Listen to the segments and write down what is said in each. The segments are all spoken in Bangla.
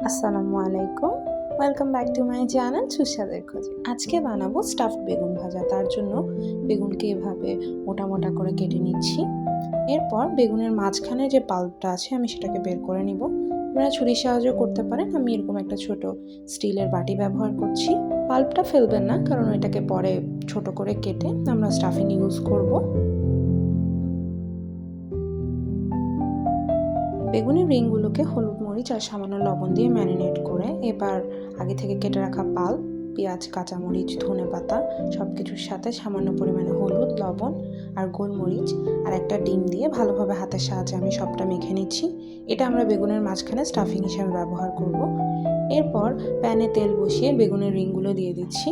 আসসালামু আলাইকুম, welcome back to my channel সুস্বাদের খোঁজে। আজকে বানাবো স্টাফড বেগুন ভাজা। তার জন্য বেগুনকে এভাবে মোটা মোটা করে কেটে নিচ্ছি। এরপর বেগুনের মাঝখানে যে পাল্পটা আছে আমি সেটাকে বের করে নিব। আপনারা ছুরির সাহায্যে করতে পারেন। আমি এরকম একটা ছোট স্টিলের বাটি ব্যবহার করছি। পাল্পটা ফেলবেন না, কারণ এটাকে পরে ছোট করে কেটে আমরা স্টাফিং ইউজ করব। বেগুনের রিংগুলোকে হলুদ মরিচ আর সামান্য লবণ দিয়ে ম্যারিনেট করে এবার আগে থেকে কেটে রাখা পাল্প, পেঁয়াজ, কাঁচামরিচ, ধনেপাতা সব কিছুর সাথে সামান্য পরিমাণে হলুদ, লবণ আর গোলমরিচ আর একটা ডিম দিয়ে ভালোভাবে হাতের সাহায্যে আমি সবটা মেখে নিচ্ছি। এটা আমরা বেগুনের মাঝখানে স্টাফিং হিসেবে ব্যবহার করব। এরপর প্যানে তেল বসিয়ে বেগুনের রিংগুলো দিয়ে দিচ্ছি।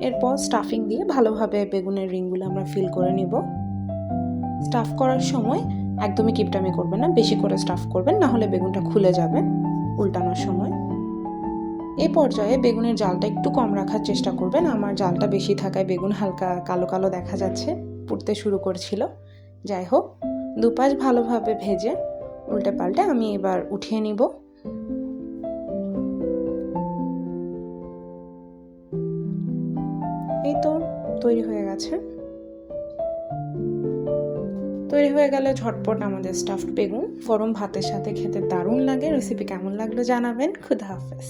এরপর স্টাফিং দিয়ে ভালোভাবে বেগুনের রিংগুলো আমরা ফিল করে নেব। স্টাফ করার সময় একদমই কিপটামি করবেন না, বেশি করে স্টাফ করবেন, না হলে বেগুনটা খুলে যাবে উল্টানোর সময়। এই পর্যায়ে বেগুনের জালটা একটু কম রাখার চেষ্টা করবেন। আমার জালটা বেশি থাকায় বেগুন হালকা কালো কালো দেখা যাচ্ছে, পুড়তে শুরু করছিল। যাই হোক, দুপাশ ভালোভাবে ভেজে উল্টে পাল্টে আমি এবার উঠিয়ে নিব। এই তো তৈরি হয়ে গেছে। তৈরি হয়ে গেল ঝটপট আমাদের স্টাফড বেগুন। গরম ভাতের সাথে খেতে দারুণ লাগে। রেসিপি কেমন লাগলো জানাবেন। খুদা হাফেজ।